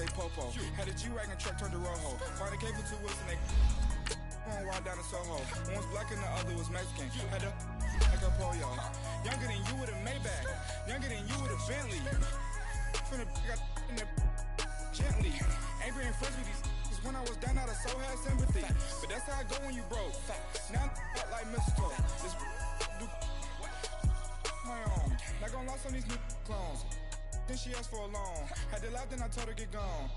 they popo. Had a G-Wagon truck turned to Rojo. Find a cave for 2 weeks and they on ride down to Soho. One was black and the other was Mexican. Had a like a pro, y'all. Younger than you with a Maybach. Younger than you with a Bentley. From the got in the gently. Ain't being friends with these. Cause when I was down, I so had sympathy. But that's how I go when you broke. Now I'm like mistletoe. This do my own. Not gonna lost on these new clones. Then she asked for a loan. Had to laugh, then I told her get gone.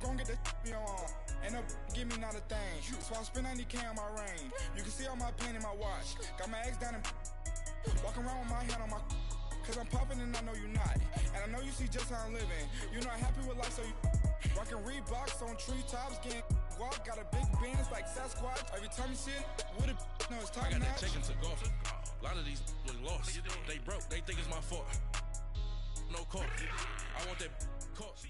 Gon' get that me on. Ain't no give me not a thing. So I spend 90K on my ring. You can see all my pain in my watch. Got my ex down and walking around with my hand on my. Cause I'm popping and I know you not. And I know you see just how I'm living. You not happy with life, so you rockin' Reeboks on treetops, getting guap. Got a big Benz like Sasquatch. Every time you see it, with it, no, it's top notch. I got that chicken to golf. A lot of these was lost. They broke. They think it's my fault. No court. I want that court.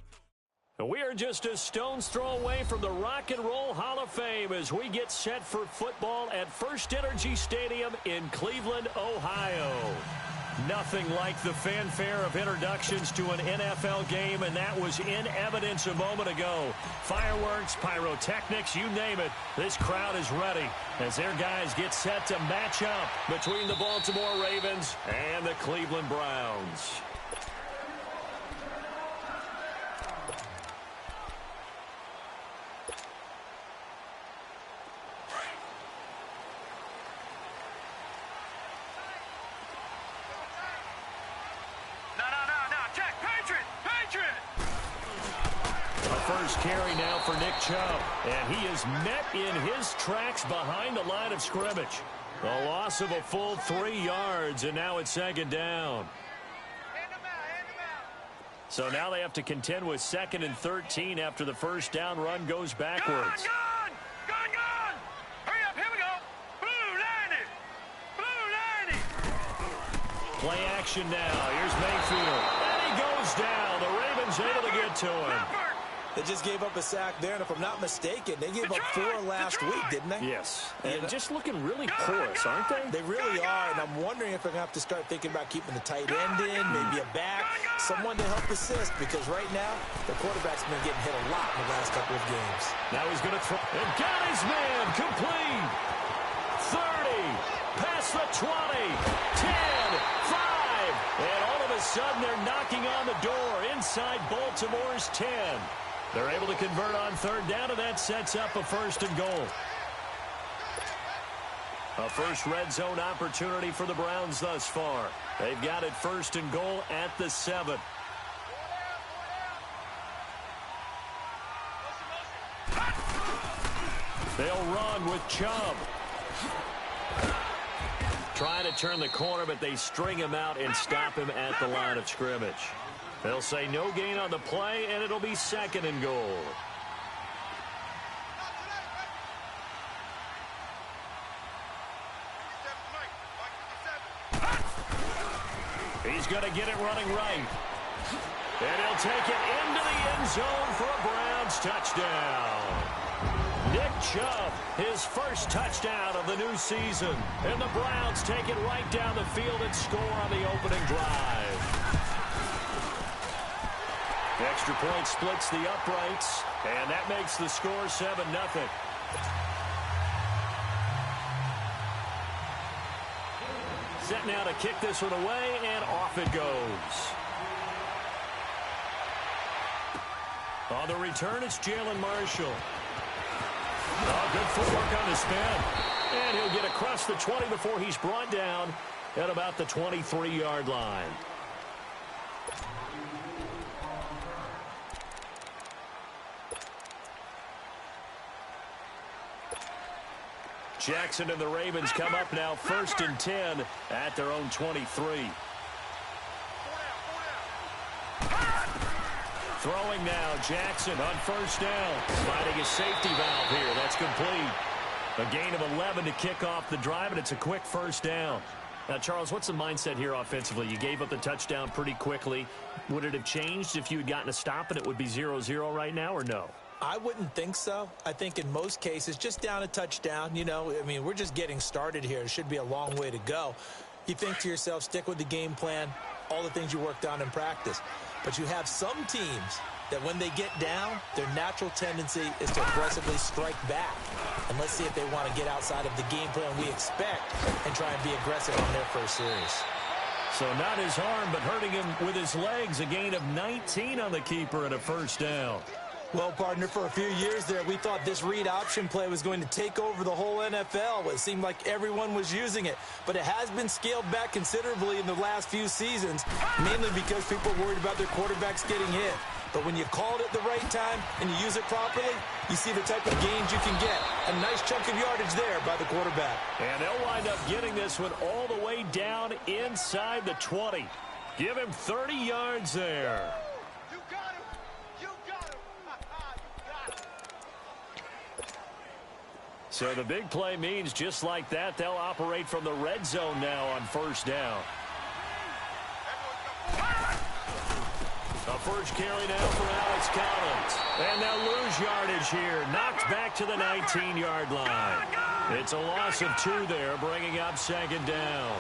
We are just a stone's throw away from the Rock and Roll Hall of Fame as we get set for football at First Energy Stadium in Cleveland, Ohio. Nothing like the fanfare of introductions to an NFL game, and that was in evidence a moment ago. Fireworks, pyrotechnics, you name it. This crowd is ready as their guys get set to match up between the Baltimore Ravens and the Cleveland Browns. First carry now for Nick Chubb, and he is met in his tracks behind the line of scrimmage. A loss of a full 3 yards, and now it's second down. So now they have to contend with 2nd and 13 after the first down run goes backwards. Gun! Hurry up, here we go. Blue 90. Play action now. Here's Mayfield, and he goes down. The Ravens able to get to him. They just gave up a sack there, and if I'm not mistaken, they gave up 4 last week, didn't they? Yes. And just looking really porous, aren't they? They really are, and I'm wondering if they're going to have to start thinking about keeping the tight end in, maybe a back, someone to help assist, because right now, the quarterback's been getting hit a lot in the last couple of games. Now he's going to throw, and got his man, complete. 30, past the 20, 10, 5, and all of a sudden they're knocking on the door inside Baltimore's 10. They're able to convert on third down, and that sets up a 1st and goal. A first red zone opportunity for the Browns thus far. They've got it 1st and goal at the 7. They'll run with Chubb. Trying to turn the corner, but they string him out and stop him at the line of scrimmage. They'll say no gain on the play, and it'll be 2nd and goal. He's going to get it running right. And he'll take it into the end zone for a Browns touchdown. Nick Chubb, his first touchdown of the new season. And the Browns take it right down the field and score on the opening drive. Extra point splits the uprights, and that makes the score 7-0. Set now to kick this one away, and off it goes. On the return, it's Jalen Marshall. Oh, good footwork on the spin. And he'll get across the 20 before he's brought down at about the 23-yard line. Jackson and the Ravens come up now 1st and 10 at their own 23. Throwing now, Jackson on 1st down. Finding a safety valve here. That's complete. A gain of 11 to kick off the drive, and it's a quick 1st down. Now, Charles, what's the mindset here offensively? You gave up the touchdown pretty quickly. Would it have changed if you had gotten a stop and it would be 0-0 right now, or no? I wouldn't think so. I think in most cases, just down a touchdown, you know, I mean, we're just getting started here. It should be a long way to go. You think to yourself, stick with the game plan, all the things you worked on in practice. But you have some teams that when they get down, their natural tendency is to aggressively strike back. And let's see if they want to get outside of the game plan we expect and try and be aggressive on their first series. So not his arm, but hurting him with his legs. A gain of 19 on the keeper and a first down. Well, partner, for a few years there, we thought this read option play was going to take over the whole NFL. It seemed like everyone was using it, but it has been scaled back considerably in the last few seasons, mainly because people are worried about their quarterbacks getting hit. But when you call it at the right time and you use it properly, you see the type of gains you can get. A nice chunk of yardage there by the quarterback. And they'll wind up getting this one all the way down inside the 20. Give him 30 yards there. You got him. You got him. You got him. So the big play means just like that, they'll operate from the red zone now on first down. A first carry now for Alex Collins. And they'll lose yardage here. Knocked back to the 19-yard line. It's a loss of 2 there, bringing up second down.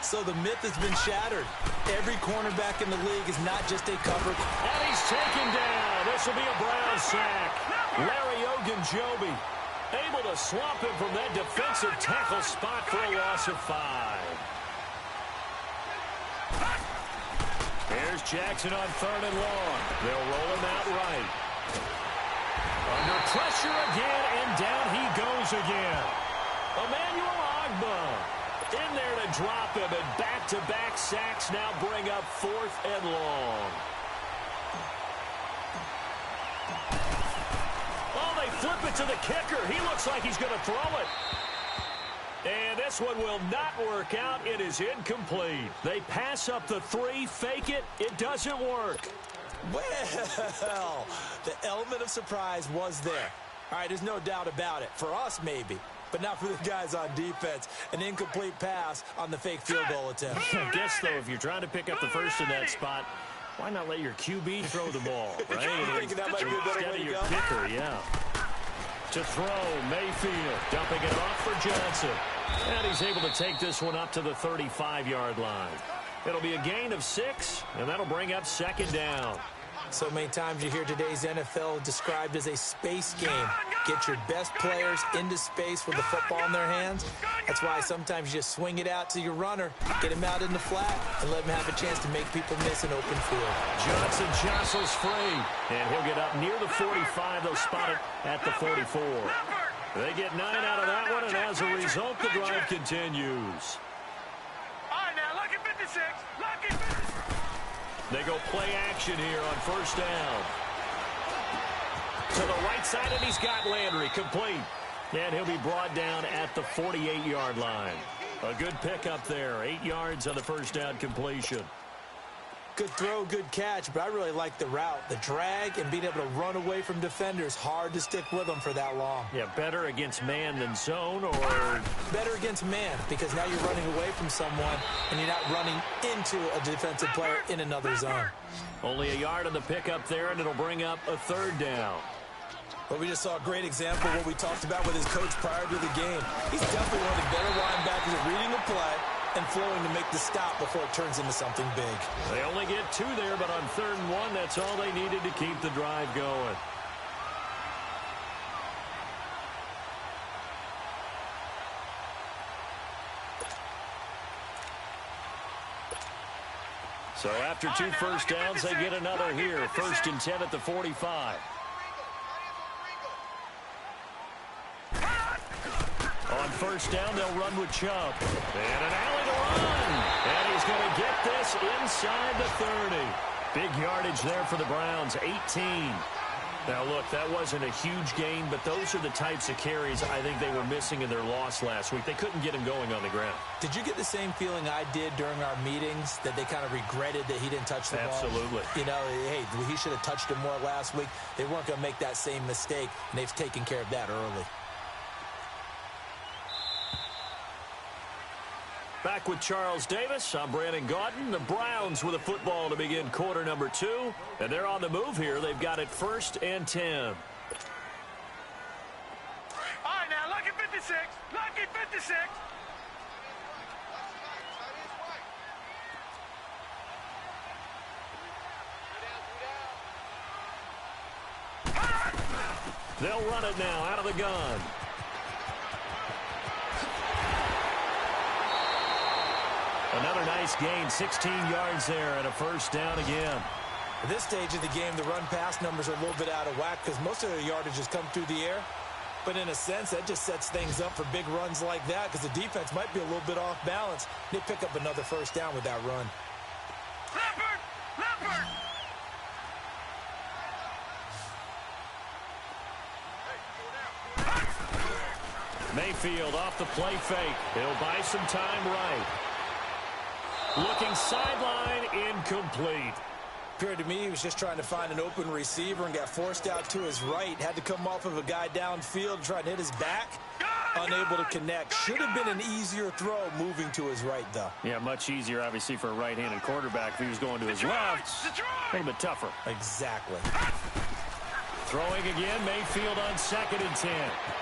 So the myth has been shattered. Every cornerback in the league is not just a cover. And he's taken down. This will be a Brown sack. Larry Ogunjobi able to swamp him from that defensive tackle spot for a loss of 5. Here's Jackson on 3rd and long. They'll roll him out right. Under pressure again, and down he goes again. Emmanuel Ogbah in there to drop him, and back-to-back sacks now bring up 4th and long. Oh, they flip it to the kicker. He looks like he's going to throw it. And this one will not work out. It is incomplete. They pass up the 3, fake it. It doesn't work. Well, the element of surprise was there. All right, there's no doubt about it. For us, maybe. But not for the guys on defense. An incomplete pass on the fake field goal attempt. I guess, though, if you're trying to pick up the first in that spot, why not let your QB throw the ball, right? I'm thinking that might be a better way to your go. kicker, yeah. To throw, Mayfield, dumping it off for Johnson. And he's able to take this one up to the 35-yard line. It'll be a gain of 6, and that'll bring up second down. So many times you hear today's NFL described as a space game. Get your best players into space with the football in their hands. That's why sometimes you just swing it out to your runner, get him out in the flat, and let him have a chance to make people miss an open field. Johnson jostles free, and he'll get up near the 45. They'll spot it at the 44. They get 9 out of that one, and as a result, the drive continues. All right, now, lucky 56. Lucky 56. They go play action here on first down. To the right side, and he's got Landry complete. And he'll be brought down at the 48-yard line. A good pickup there. 8 yards on the first down completion. Good throw, good catch, but I really like the route. The drag and being able to run away from defenders. Hard to stick with them for that long. Yeah, better against man than zone, or? Better against man, because now you're running away from someone and you're not running into a defensive player in another zone. Only a yard on the pickup there, and it'll bring up a 3rd down. Well, we just saw a great example of what we talked about with his coach prior to the game. He's definitely one of the better linebackers at reading the play and flowing to make the stop before it turns into something big. They only get 2 there, but on 3rd and 1, that's all they needed to keep the drive going. So after 2 first downs, they get another here. 1st and 10 at the 45. On first down, they'll run with Chubb. And an alley to run. And he's going to get this inside the 30. Big yardage there for the Browns, 18. Now, look, that wasn't a huge gain, but those are the types of carries I think they were missing in their loss last week. They couldn't get him going on the ground. Did you get the same feeling I did during our meetings, that they kind of regretted that he didn't touch the ball? Absolutely. You know, hey, he should have touched him more last week. They weren't going to make that same mistake, and they've taken care of that early. Back with Charles Davis, I'm Brandon Gaudin. The Browns with a football to begin quarter number 2. And they're on the move here. They've got it 1st and 10. All right, now, lucky 56. Lucky 56. They'll run it now out of the gun. Another nice gain, 16 yards there and a first down again. At this stage of the game, the run-pass numbers are a little bit out of whack because most of their yardage has come through the air. But in a sense, that just sets things up for big runs like that because the defense might be a little bit off balance. They pick up another first down with that run. Leopard! Mayfield off the play fake. He'll buy some time right. Looking sideline, incomplete. Appeared to me he was just trying to find an open receiver and got forced out to his right. Had to come off of a guy downfield, try to hit his back. Unable to connect. Should have been an easier throw moving to his right, though. Yeah, much easier, obviously, for a right-handed quarterback. If he was going to his left, a little bit tougher. Exactly. Throwing again, Mayfield on 2nd and 10.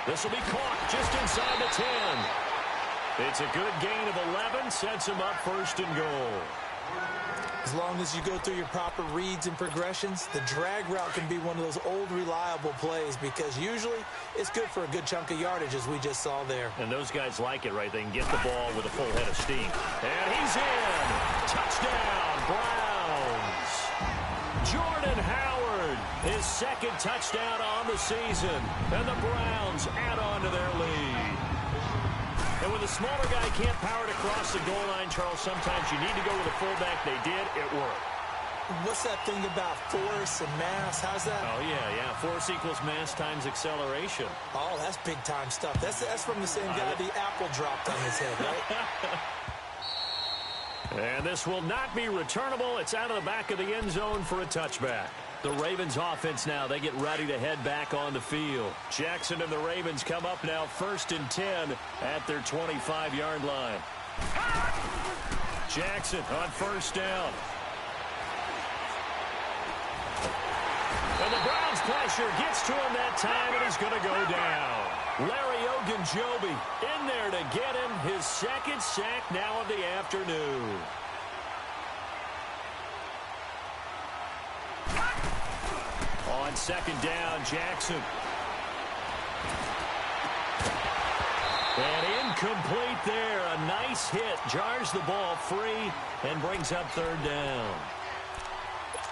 This will be caught just inside the 10. It's a good gain of 11, sets him up 1st and goal. As long as you go through your proper reads and progressions, the drag route can be one of those old reliable plays because usually it's good for a good chunk of yardage as we just saw there. And those guys like it, right? They can get the ball with a full head of steam. And he's in! Touchdown, Browns! Jordan Howard, his 2nd touchdown on the season. And the Browns add on to their lead. And when the smaller guy can't power it across the goal line, Charles, sometimes you need to go with a fullback. They did. It worked. What's that thing about force and mass? How's that? Oh, yeah. Force equals mass times acceleration. Oh, that's big-time stuff. That's from the same guy the apple dropped on his head, right? And this will not be returnable. It's out of the back of the end zone for a touchback. The Ravens offense now, they get ready to head back on the field. Jackson and the Ravens come up now 1st and 10 at their 25-yard line. Jackson on 1st down. And the Browns pressure gets to him that time, and he's going to go down. Larry Ogunjobi in there to get him his 2nd sack now of the afternoon. On 2nd down, Jackson. And incomplete there. A nice hit. Jars the ball free and brings up 3rd down.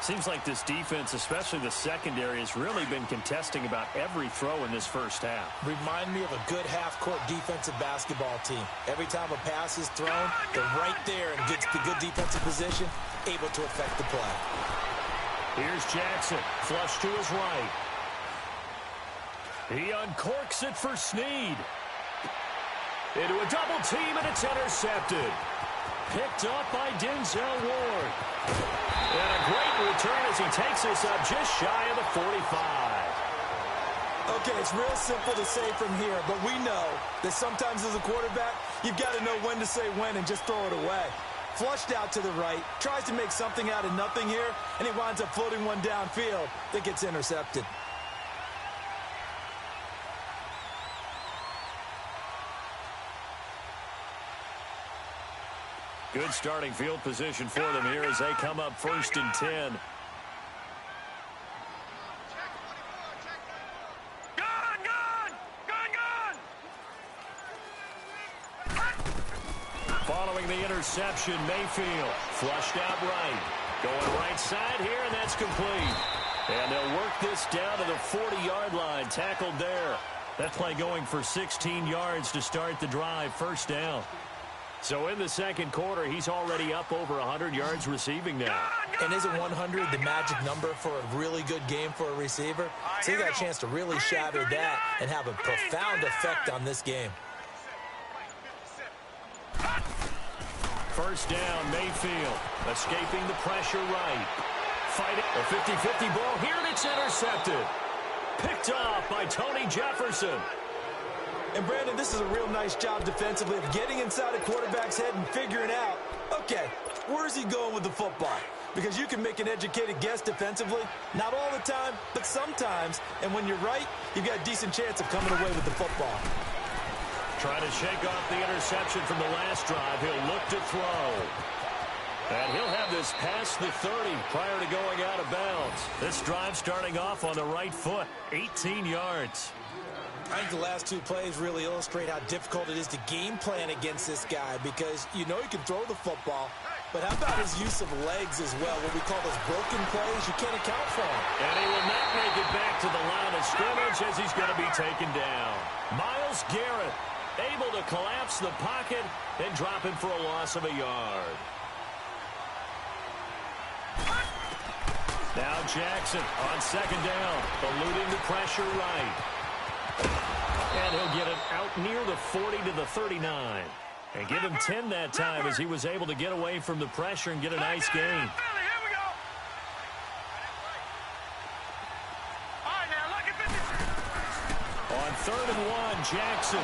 Seems like this defense, especially the secondary, has really been contesting about every throw in this first half. Remind me of a good half-court defensive basketball team. Every time a pass is thrown, they're right there and gets the good defensive position, able to affect the play. Here's Jackson, flush to his right. He uncorks it for Snead. Into a double team, and it's intercepted. Picked up by Denzel Ward. And a great return as he takes this up just shy of the 45. Okay, it's real simple to say from here, but we know that sometimes as a quarterback, you've got to know when to say when and just throw it away. Flushed out to the right, tries to make something out of nothing here, and he winds up floating one downfield that gets intercepted. Good starting field position for them here as they come up 1st and 10. Following the interception, Mayfield flushed out right. Going right side here, and that's complete. And they'll work this down to the 40-yard line. Tackled there. That play going for 16 yards to start the drive. 1st down. So in the 2nd quarter, he's already up over 100 yards receiving now. And isn't 100 the magic number for a really good game for a receiver? So he got a chance to really shatter that and have a profound effect on this game. 1st down, Mayfield. Escaping the pressure right. Fighting a 50-50 ball here, and it's intercepted. Picked off by Tony Jefferson. And, Brandon, this is a real nice job defensively of getting inside a quarterback's head and figuring out, okay, where's he going with the football? Because you can make an educated guess defensively. Not all the time, but sometimes. And when you're right, you've got a decent chance of coming away with the football. Trying to shake off the interception from the last drive. He'll look to throw. And he'll have this past the 30 prior to going out of bounds. This drive starting off on the right foot, 18 yards. I think the last two plays really illustrate how difficult it is to game plan against this guy because you know he can throw the football, but how about his use of legs as well? What we call those broken plays, you can't account for him. And he will not make it back to the line of scrimmage as he's going to be taken down. Myles Garrett able to collapse the pocket and drop him for a loss of a yard. Now Jackson on second down, eluding the pressure right. And he'll get it out near the 40 to the 39. And give him 10 that time as he was able to get away from the pressure and get a nice gain. On 3rd and 1, Jackson.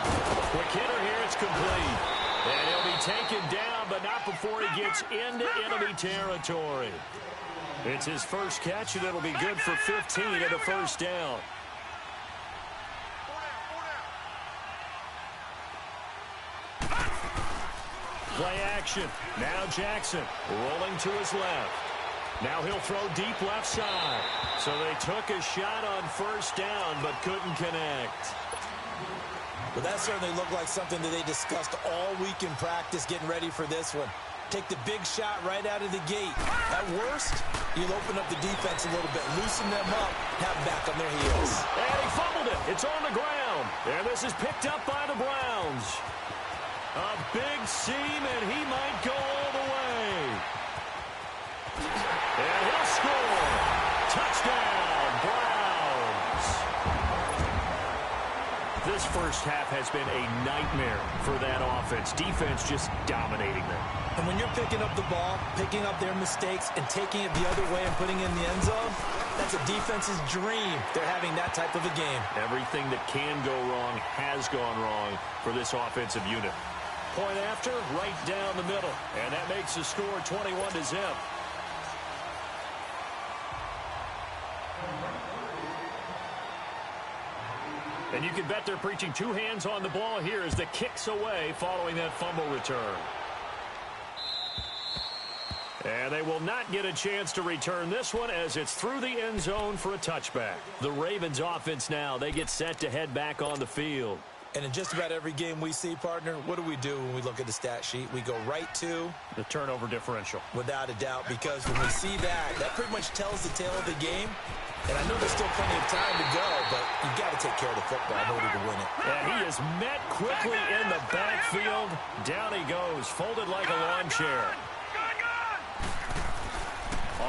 Quick hitter here, it's complete. And he'll be taken down, but not before he gets into enemy territory. It's his first catch, and it'll be good for 15 at a first down. Play action. Now Jackson rolling to his left. Now he'll throw deep left side. So they took a shot on first down, but couldn't connect. But that certainly looked like something that they discussed all week in practice getting ready for this one. Take the big shot right out of the gate. At worst, you'll open up the defense a little bit, loosen them up, have them back on their heels. And he fumbled it. It's on the ground. And this is picked up by the Browns. A big seam, and he might go all the way. And he'll score. Touchdown, Browns. This first half has been a nightmare for that offense. Defense just dominating them. And when you're picking up the ball, picking up their mistakes, and taking it the other way and putting it in the end zone, that's a defense's dream. They're having that type of a game. Everything that can go wrong has gone wrong for this offensive unit. Point after, right down the middle. And that makes the score 21-0. And you can bet they're preaching two hands on the ball here as the kick's away following that fumble return. And they will not get a chance to return this one as it's through the end zone for a touchback. The Ravens offense now, they get set to head back on the field. And in just about every game we see, partner, what do we do when we look at the stat sheet? We go right to the turnover differential. Without a doubt, because when we see that, that pretty much tells the tale of the game. And I know there's still plenty of time to go, but you've got to take care of the football in order to win it. And he is met quickly in the backfield. Down he goes, folded like a lawn chair.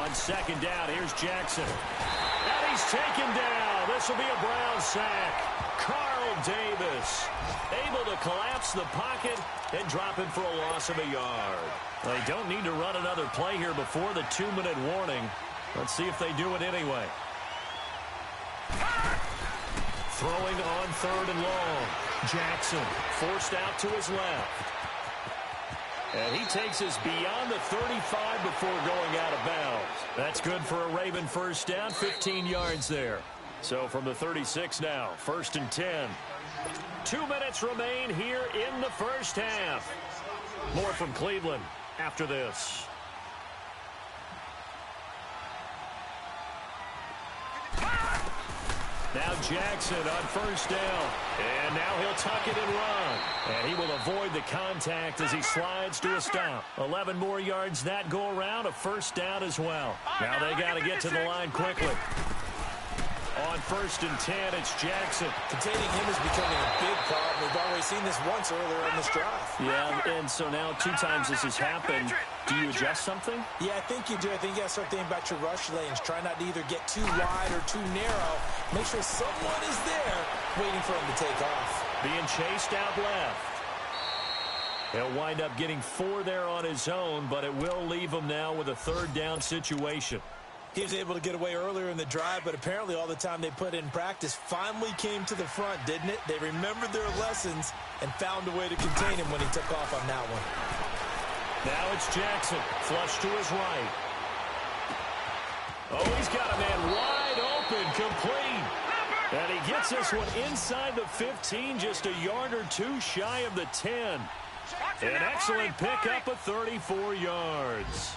On second down, here's Jackson. And he's taken down. This will be a Brown sack. Carl Davis able to collapse the pocket and drop him for a loss of a yard. They don't need to run another play here before the 2-minute warning. Let's see if they do it anyway. Throwing on 3rd and long. Jackson forced out to his left. And he takes us beyond the 35 before going out of bounds. That's good for a Raven first down, 15 yards there. So from the 36 now, 1st and 10. 2 minutes remain here in the first half. More from Cleveland after this. Now Jackson on first down. And now he'll tuck it and run. And he will avoid the contact as he slides to a stop. 11 more yards that go around, a first down as well. Now they got to get to the line quickly. On 1st and 10, it's Jackson. Containing him is becoming a big problem. We've already seen this once earlier in this drive. Yeah, and so now 2 times this has happened. Do you adjust something? Yeah, I think you do. I think you got to start thinking about your rush lanes. Try not to either get too wide or too narrow. Make sure someone is there waiting for him to take off. Being chased out left. He'll wind up getting 4 there on his own, but it will leave him now with a 3rd down situation. He was able to get away earlier in the drive, but apparently all the time they put in practice finally came to the front, didn't it? They remembered their lessons and found a way to contain him when he took off on that one. Now it's Jackson, flush to his right. Oh, he's got a man wide open, complete. And he gets this one inside the 15, just a yard or 2 shy of the 10. An excellent pickup of 34 yards.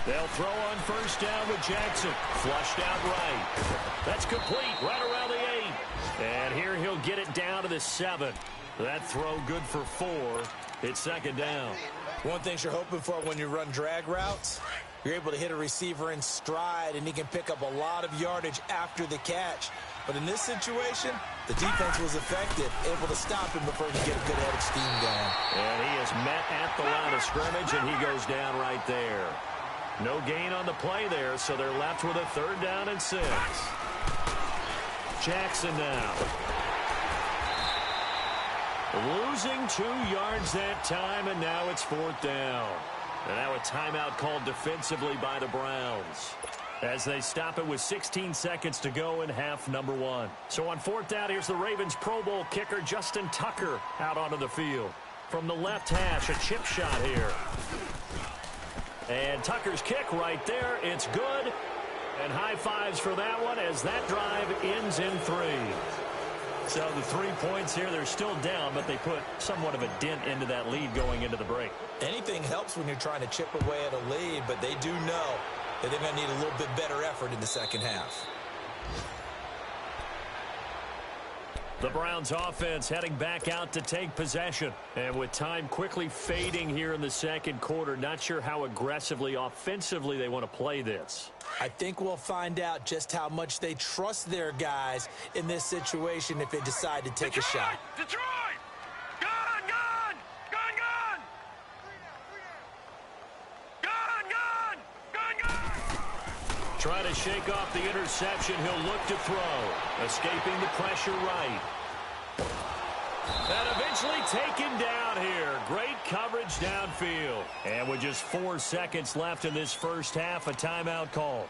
They'll throw on first down with Jackson. Flushed out right. That's complete right around the 8. And here he'll get it down to the 7. That throw good for 4. It's second down. One thing you're hoping for when you run drag routes, you're able to hit a receiver in stride, and he can pick up a lot of yardage after the catch. But in this situation, the defense was effective, able to stop him before he could get a good head of steam going. And he is met at the line of scrimmage, and he goes down right there. No gain on the play there, so they're left with a 3rd down and 6. Jackson now. Losing 2 yards that time, and now it's 4th down. And now a timeout called defensively by the Browns, as they stop it with 16 seconds to go in half number 1. So on 4th down, here's the Ravens Pro Bowl kicker Justin Tucker out onto the field. From the left hash, a chip shot here. And Tucker's kick right there. It's good. And high fives for that one as that drive ends in 3. So the 3 points here, they're still down, but they put somewhat of a dent into that lead going into the break. Anything helps when you're trying to chip away at a lead, but they do know that they're going to need a little bit better effort in the second half. The Browns offense heading back out to take possession. And with time quickly fading here in the second quarter, not sure how aggressively, offensively they want to play this. I think we'll find out just how much they trust their guys in this situation if they decide to take a shot. Detroit! Gun, gun! Gun, gun! Gun, gun! Gun, gun! Trying to shake off the interception. He'll look to throw. Escaping the pressure right. And eventually taken down here. Great coverage downfield. And with just 4 seconds left in this first half, a timeout call.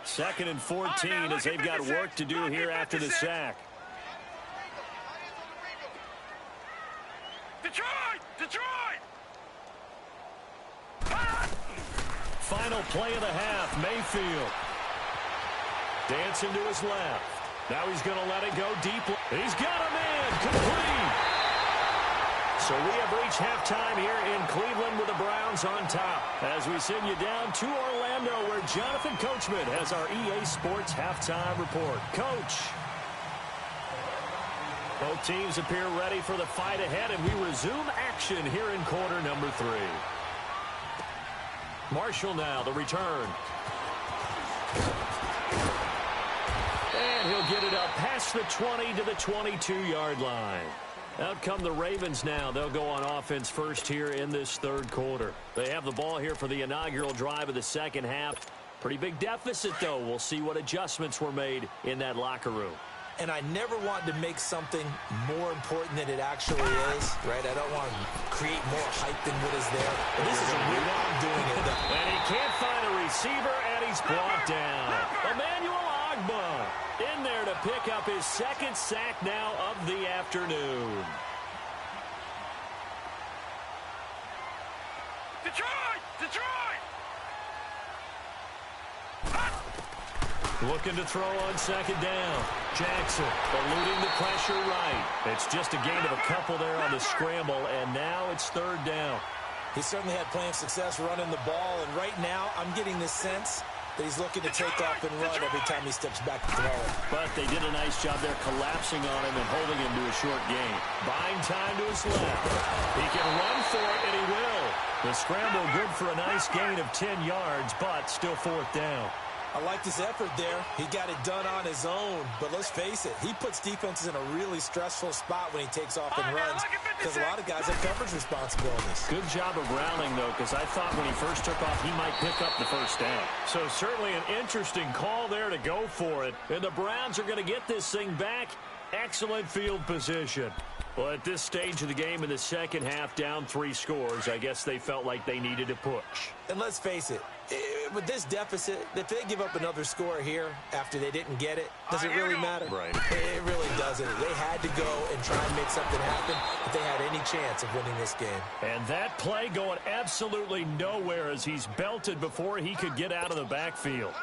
Second and 14 as they've got work to do here after the sack. Detroit! Detroit! Final play of the half, Mayfield. Dancing to his left. Now he's going to let it go deep. He's got a man, complete. So we have reached halftime here in Cleveland with the Browns on top. As we send you down to Orlando, where Jonathan Coachman has our EA Sports halftime report. Coach. Both teams appear ready for the fight ahead, and we resume action here in quarter number 3. Marshall now, the return. And he'll get it up past the 20 to the 22-yard line. Out come the Ravens now. They'll go on offense first here in this 3rd quarter. They have the ball here for the inaugural drive of the second half. Pretty big deficit, though. We'll see what adjustments were made in that locker room. And I never want to make something more important than it actually is, right? I don't want to create more hype than what is there. But this is a real way I'm doing it, though. And he can't find a receiver, and he's brought down. Emmanuel Ogbah in there to pick up his 2nd sack now of the afternoon. Detroit! Detroit! Looking to throw on 2nd down. Jackson eluding the pressure right. It's just a gain of a couple there on the scramble, and now it's 3rd down. He certainly had plenty of success running the ball, and right now I'm getting this sense that he's looking to take off and run every time he steps back to throw it. But they did a nice job there collapsing on him and holding him to a short gain. Buying time to his left. He can run for it, and he will. The scramble good for a nice gain of 10 yards, but still 4th down. I liked his effort there. He got it done on his own. But let's face it, he puts defenses in a really stressful spot when he takes off and runs, because a lot of guys have coverage responsibilities. Good job of rounding, though, because I thought when he first took off, he might pick up the first down. So certainly an interesting call there to go for it. And the Browns are going to get this thing back. Excellent field position. Well, at this stage of the game in the second half, down 3 scores, I guess they felt like they needed to push. And let's face it, with this deficit, if they give up another score here after they didn't get it, does it really matter? Right. It really doesn't. They had to go and try and make something happen if they had any chance of winning this game. And that play going absolutely nowhere as he's belted before he could get out of the backfield.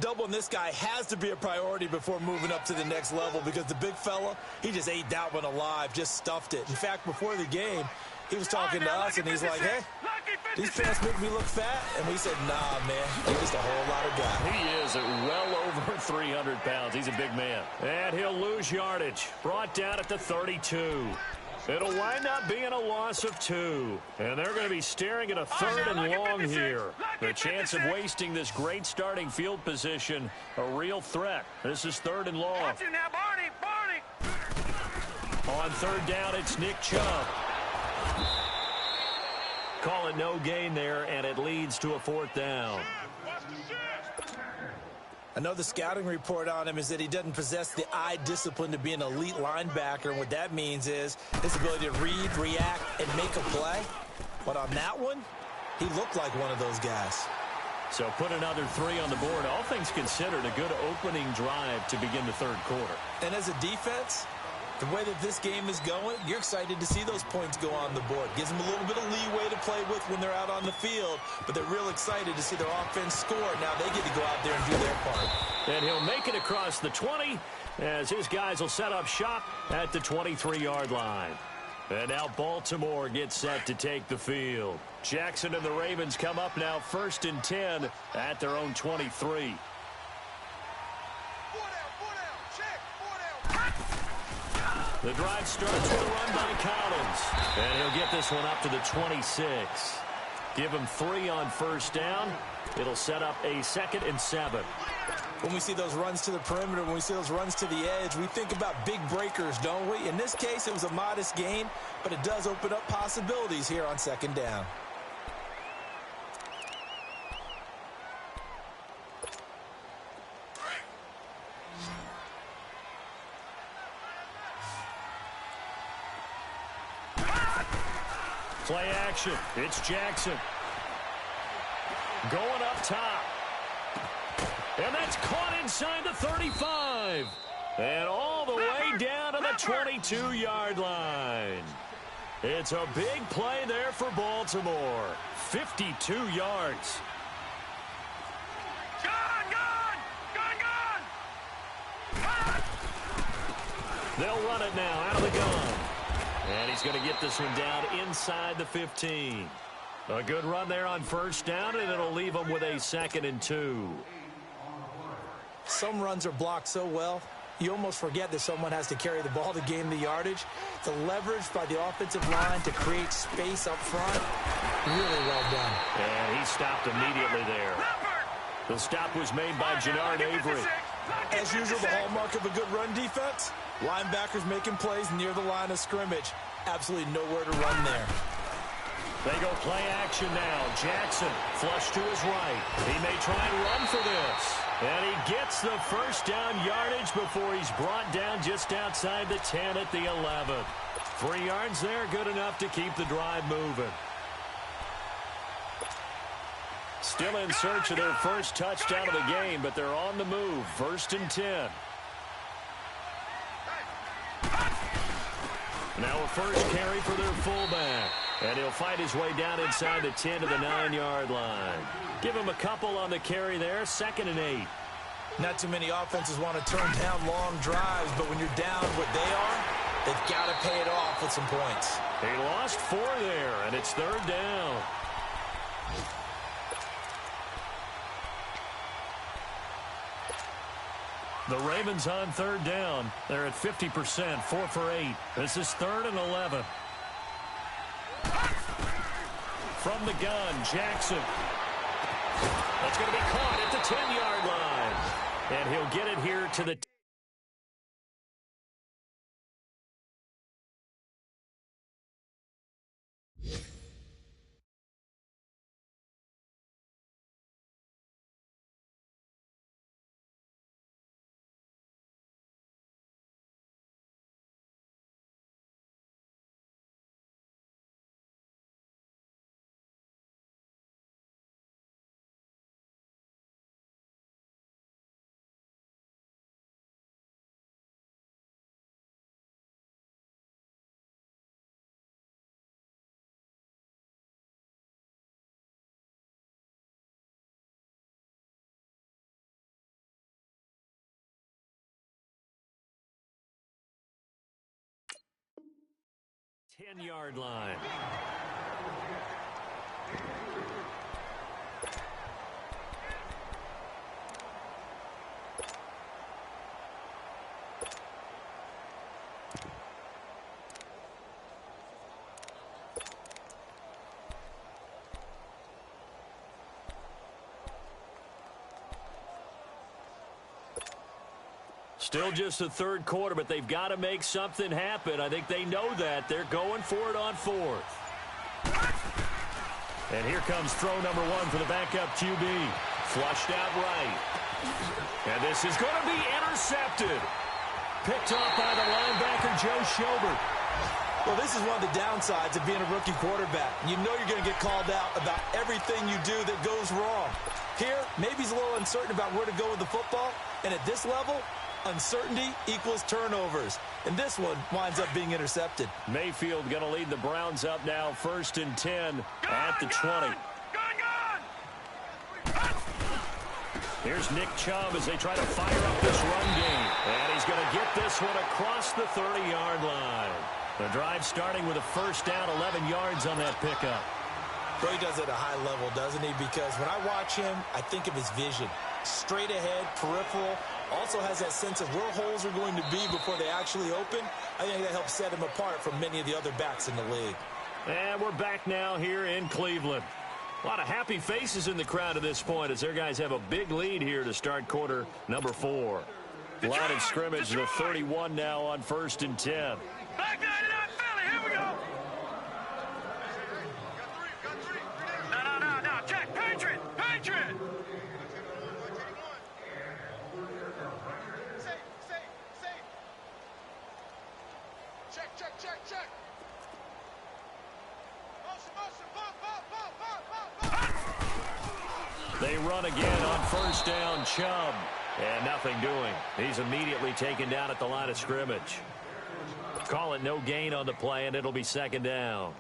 Doubling this guy has to be a priority before moving up to the next level because the big fella, he just ate that one alive, just stuffed it. In fact, before the game, he was talking to us, and he's like, hey, these pants make me look fat. And we said, nah, man, you're just a whole lot of guy. He is at well over 300 pounds. He's a big man. And he'll lose yardage. Brought down at the 32. It'll wind up being a loss of 2. And they're going to be staring at a 3rd and long here. The chance of wasting this great starting field position, a real threat. This is 3rd and long. Watch it now, Barney! On 3rd down, it's Nick Chubb. Call it no gain there, and it leads to a 4th down. I know the scouting report on him is that he doesn't possess the eye discipline to be an elite linebacker, and what that means is his ability to read, react, and make a play. But on that one, he looked like one of those guys. So put another 3 on the board. All things considered, a good opening drive to begin the 3rd quarter. And as a defense, the way that this game is going, you're excited to see those points go on the board. Gives them a little bit of leeway to play with when they're out on the field, but they're real excited to see their offense score. Now they get to go out there and do their part. And he'll make it across the 20 as his guys will set up shop at the 23-yard line. And now Baltimore gets set to take the field. Jackson and the Ravens come up now 1st and 10 at their own 23. The drive starts with a run by Collins. And he'll get this one up to the 26. Give him 3 on 1st down. It'll set up a 2nd and 7. When we see those runs to the perimeter, when we see those runs to the edge, we think about big breakers, don't we? In this case, it was a modest gain, but it does open up possibilities here on 2nd down. Play action. It's Jackson. Going up top. And that's caught inside the 35. And all the way down to the 22-yard line. It's a big play there for Baltimore. 52 yards. They'll run it now out of the gun. And he's going to get this one down inside the 15. A good run there on 1st down, and it'll leave him with a 2nd and 2. Some runs are blocked so well, you almost forget that someone has to carry the ball to gain the yardage. The leverage by the offensive line to create space up front, really well done. And he stopped immediately there. The stop was made by Jannard Avery. As usual, the hallmark of a good run defense, linebackers making plays near the line of scrimmage. Absolutely nowhere to run there. They go play action now. Jackson flush to his right. He may try and run for this. And he gets the 1st down yardage before he's brought down just outside the 10 at the 11. 3 yards there, good enough to keep the drive moving. Still in search of their first touchdown of the game, but they're on the move. 1st and 10. Now a first carry for their fullback. And he'll fight his way down inside the 10 to the 9-yard line. Give him a couple on the carry there. 2nd and 8. Not too many offenses want to turn down long drives, but when you're down what they are, they've got to pay it off with some points. He lost 4 there, and it's 3rd down. The Ravens on 3rd down. They're at 50%, 4 for 8. This is 3rd and 11. From the gun, Jackson. That's going to be caught at the 10-yard line. And he'll get it here to the 10-yard line. Still just the third quarter, but they've got to make something happen. I think they know that. They're going for it on fourth. And here comes throw number one for the backup QB. Flushed out right. And this is going to be intercepted. Picked up by the linebacker, Joe Schobert. Well, this is one of the downsides of being a rookie quarterback. You know you're going to get called out about everything you do that goes wrong. Here, maybe he's a little uncertain about where to go with the football. And at this level, uncertainty equals turnovers. And this one winds up being intercepted. Mayfield going to lead the Browns up now, 1st and 10 at the 20. Here's Nick Chubb as they try to fire up this run game. And he's going to get this one across the 30-yard line. The drive starting with a first down, 11 yards on that pickup. Well, he does it at a high level, doesn't he? Because when I watch him, I think of his vision. Straight ahead, peripheral, also has that sense of where holes are going to be before they actually open. I think that helps set him apart from many of the other backs in the league. And we're back now here in Cleveland. A lot of happy faces in the crowd at this point as their guys have a big lead here to start quarter number 4. Line of scrimmage, the 31 now on 1st and 10. Back 99 Philly, here we go. No, Jack, Patriot. Check. Motion, ball. They run again on first down, Chubb. And nothing doing. He's immediately taken down at the line of scrimmage. Call it no gain on the play, and it'll be 2nd down.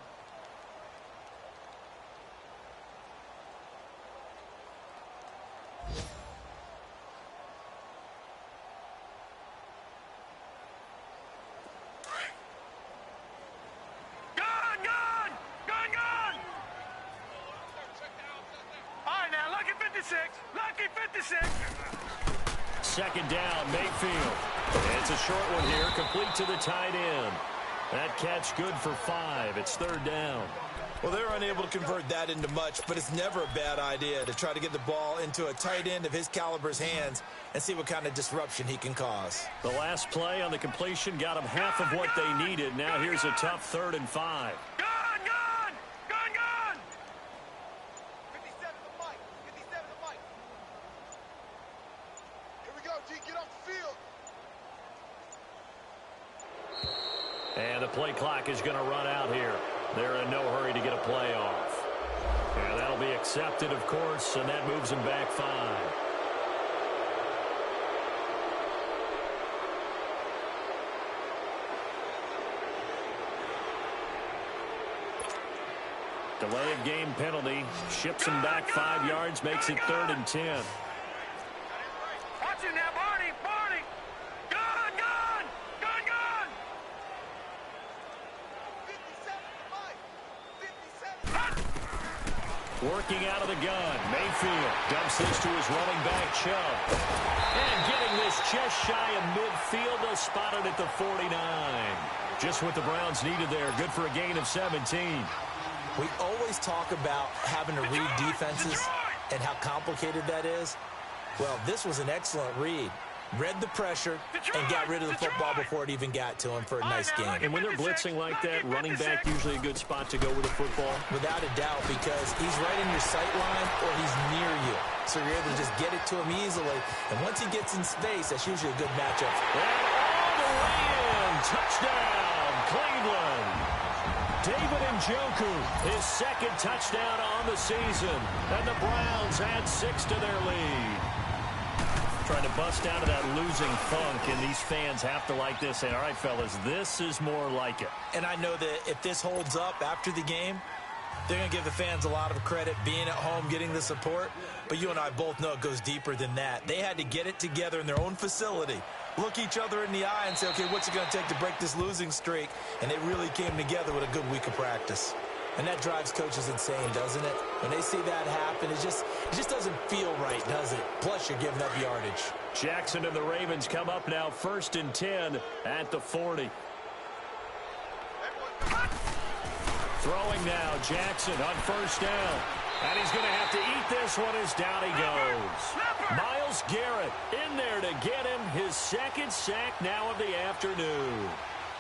Lucky 56. 2nd down, Mayfield. It's a short one here, complete to the tight end. That catch good for 5. It's 3rd down. Well, they're unable to convert that into much, but it's never a bad idea to try to get the ball into a tight end of his caliber's hands and see what kind of disruption he can cause. The last play on the completion got them half of what they needed. Now here's a tough 3rd and 5. Gone! 57 to Mike. Here we go, G. Get off the field. And the play clock is going to run out here. They're in no hurry to get a play off. And that'll be accepted, of course, and that moves them back 5. Delay of game penalty. Ships him back 5 yards, makes it 3rd and 10. Watch it now, Barney. Gone. 57 to Mike. 57. Working out of the gun. Mayfield dumps this to his running back, Chubb. And getting this just shy of midfield. They'll spot it at the 49. Just what the Browns needed there. Good for a gain of 17. We always talk about having to read defenses and how complicated that is. Well, this was an excellent read. Read the pressure and got rid of the football before it even got to him for a nice game. And when they're blitzing like that, running back usually a good spot to go with the football? Without a doubt, because he's right in your sight line or he's near you. So you're able to just get it to him easily. And once he gets in space, that's usually a good matchup. And all the way in. Touchdown, Cleveland. David Njoku, his 2nd touchdown on the season. And the Browns add 6 to their lead. Trying to bust out of that losing funk, and these fans have to like this. Say, all right, fellas, this is more like it. And I know that if this holds up after the game, they're going to give the fans a lot of credit being at home, getting the support. But you and I both know it goes deeper than that. They had to get it together in their own facility look each other in the eye and say, okay, what's it going to take to break this losing streak? And they really came together with a good week of practice. And that drives coaches insane, doesn't it? When they see that happen, it just doesn't feel right, does it? Plus, you're giving up yardage. Jackson and the Ravens come up now 1st and 10 at the 40. Throwing now, Jackson on 1st down. And he's going to have to eat this one as down he goes. Myles Garrett in there to get him his 2nd sack now of the afternoon.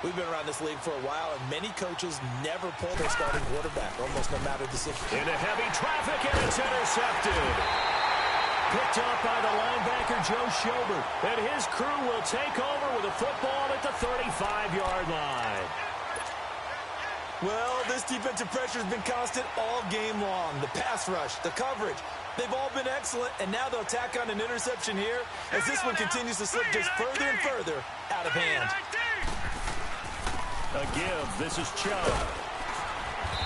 We've been around this league for a while, and many coaches never pull their starting quarterback, almost no matter the situation. Into heavy traffic, and it's intercepted. Picked up by the linebacker, Joe Schobert. And his crew will take over with a football at the 35-yard line. Well, this defensive pressure has been constant all game long. The pass rush, the coverage, they've all been excellent, and now they'll tack on an interception here as this one continues to slip just further and further out of hand. A give. This is Chubb.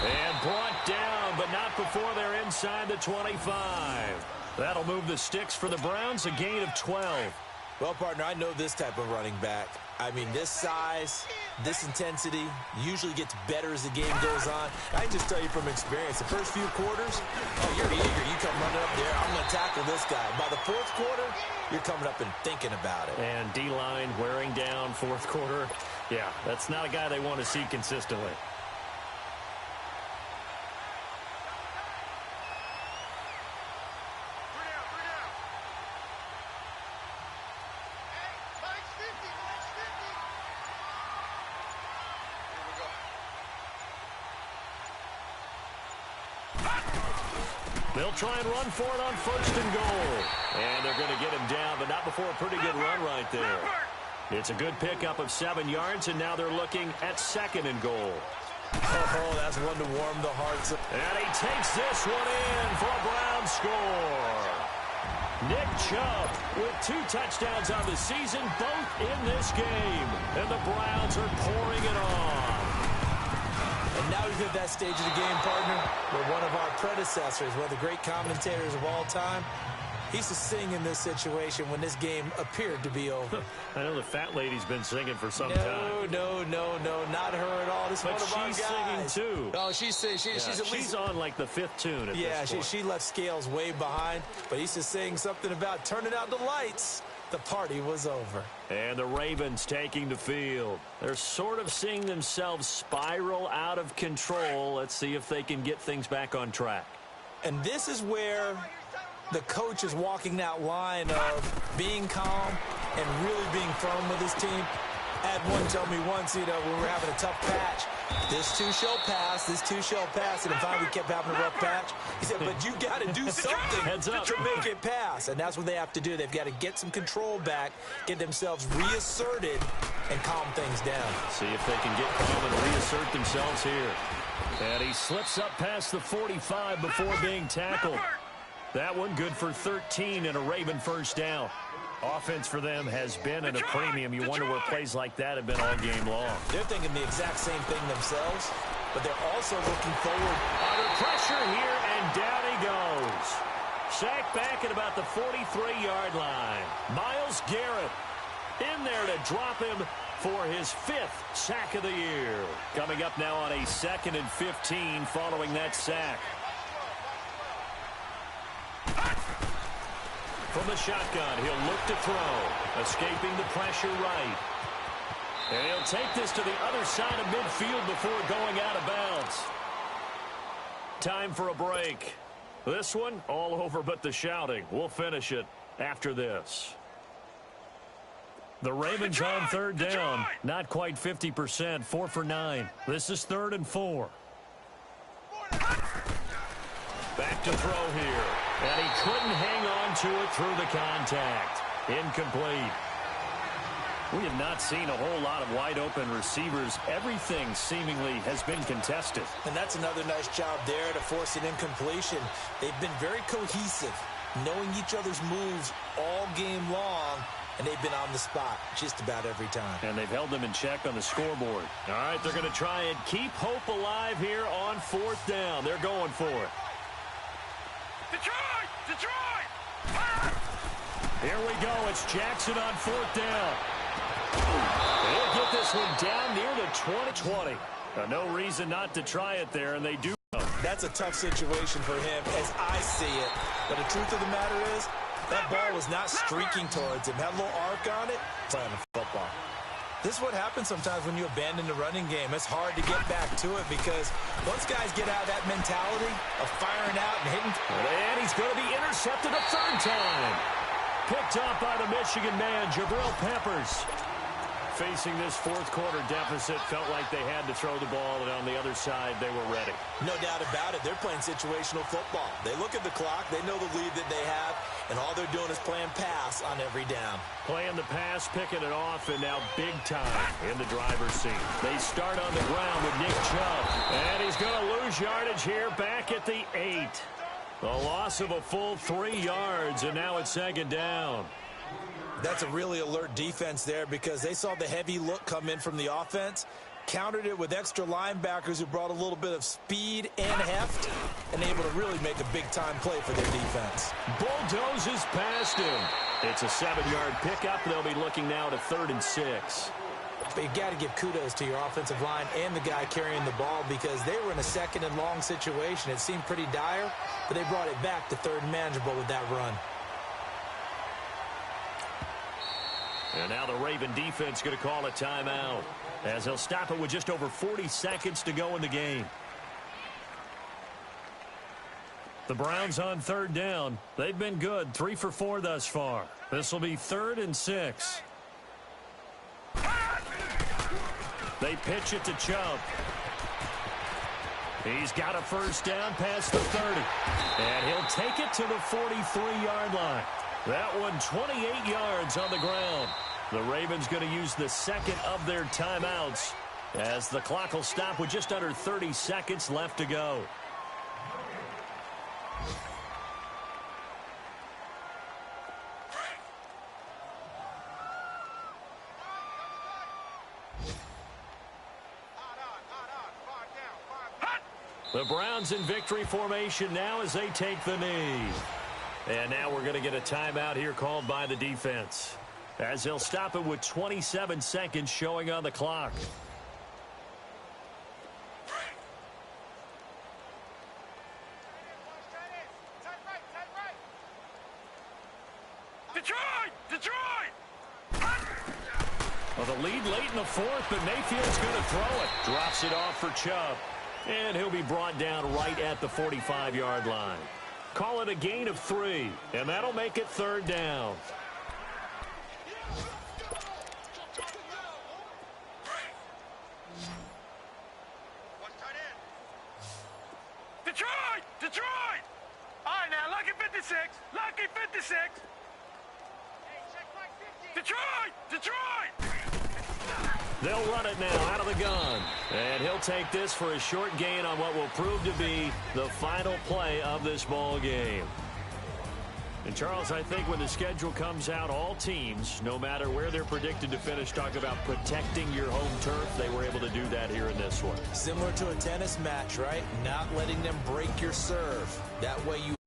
And brought down, but not before they're inside the 25. That'll move the sticks for the Browns, a gain of 12. Well, partner, I know this type of running back. I mean, this size, this intensity usually gets better as the game goes on. I can just tell you from experience, the first few quarters, oh, you're eager. You come running up there, I'm going to tackle this guy. By the 4th quarter, you're coming up and thinking about it. And D-line wearing down 4th quarter. Yeah, that's not a guy they want to see consistently. They'll try and run for it on 1st and goal. And they're going to get him down, but not before a pretty good run right there. It's a good pickup of 7 yards, and now they're looking at 2nd and goal. Oh, that's one to warm the hearts of. And he takes this one in for a Browns score. Nick Chubb with 2 touchdowns on the season, both in this game. And the Browns are pouring it on. And now we've hit that stage of the game, partner, where one of our predecessors, one of the great commentators of all time, he used to sing in this situation when this game appeared to be over. I know the fat lady's been singing for some time. No, not her at all. This but one of our she's guys. Singing too. Oh, she's at least. She's on like the 5th tune at this point. She left Scales way behind, but he used to sing something about turning out the lights. The party was over. And the Ravens taking the field. They're sort of seeing themselves spiral out of control. Let's see if they can get things back on track. And this is where the coach is walking that line of being calm and really being firm with his team. I had one tell me once, when we were having a tough patch, this too shall pass, this too shall pass, and finally we kept having a rough patch. He said, but you got to do something to make it pass, and that's what they have to do. They've got to get some control back, get themselves reasserted, and calm things down. See if they can get calm and reassert themselves here. And he slips up past the 45 before being tackled. That one good for 13 and a Raven 1st down. Offense for them has been at a premium. You wonder where plays like that have been all game long. They're thinking the exact same thing themselves, but they're also looking forward. Under pressure here, and down he goes. Sacked back at about the 43-yard line. Myles Garrett in there to drop him for his 5th sack of the year. Coming up now on a 2nd and 15 following that sack. From the shotgun, he'll look to throw. Escaping the pressure right. And he'll take this to the other side of midfield before going out of bounds. Time for a break. This one, all over but the shouting. We'll finish it after this. The Ravens on 3rd down. Not quite 50%. 4 for 9. This is 3rd and 4. Back to throw here. And he couldn't hang on to it through the contact. Incomplete. We have not seen a whole lot of wide-open receivers. Everything seemingly has been contested. And that's another nice job there to force an incompletion. They've been very cohesive, knowing each other's moves all game long, and they've been on the spot just about every time. And they've held them in check on the scoreboard. All right, they're going to try and keep hope alive here on 4th down. They're going for it. Detroit! Here we go. It's Jackson on 4th down. They'll get this one down near the 20. No reason not to try it there, and they do. That's a tough situation for him as I see it. But the truth of the matter is, that ball was not streaking towards him. Had a little arc on it, playing football. This is what happens sometimes when you abandon the running game. It's hard to get back to it because once guys get out of that mentality of firing out and hitting. And he's going to be intercepted a third time. Picked up by the Michigan man, Jabril Peppers. Facing this fourth quarter deficit, felt like they had to throw the ball, and on the other side, they were ready. No doubt about it. They're playing situational football. They look at the clock. They know the lead that they have, and all they're doing is playing pass on every down. Playing the pass, picking it off, and now big time in the driver's seat. They start on the ground with Nick Chubb, and he's going to lose yardage here back at the 8. A loss of a full 3 yards, and now it's second down. That's a really alert defense there because they saw the heavy look come in from the offense, countered it with extra linebackers who brought a little bit of speed and heft, and able to really make a big-time play for their defense. Bulldozes past him. It's a 7-yard pickup. They'll be looking now to 3rd and 6. But you got to give kudos to your offensive line and the guy carrying the ball because they were in a 2nd and long situation. It seemed pretty dire, but they brought it back to 3rd and manageable with that run. And now the Raven defense going to call a timeout as they'll stop it with just over 40 seconds to go in the game. The Browns on 3rd down. They've been good, 3 for 4 thus far. This will be 3rd and 6. They pitch it to Chubb. He's got a first down past the 30. And he'll take it to the 43-yard line. That one 28 yards on the ground. The Ravens going to use the 2nd of their timeouts as the clock will stop with just under 30 seconds left to go. The Browns in victory formation now as they take the knee. And now we're going to get a timeout here called by the defense as they'll stop it with 27 seconds showing on the clock. Detroit! Well, the lead late in the 4th, but Mayfield's going to throw it. Drops it off for Chubb. And he'll be brought down right at the 45-yard line. Call it a gain of 3, and that'll make it 3rd down. Detroit! All right, now, lucky 56. Lucky 56. Detroit! They'll run it now out of the gun. And he'll take this for a short gain on what will prove to be the final play of this ball game. And, Charles, I think when the schedule comes out, all teams, no matter where they're predicted to finish, talk about protecting your home turf. They were able to do that here in this one. Similar to a tennis match, right? Not letting them break your serve. That way you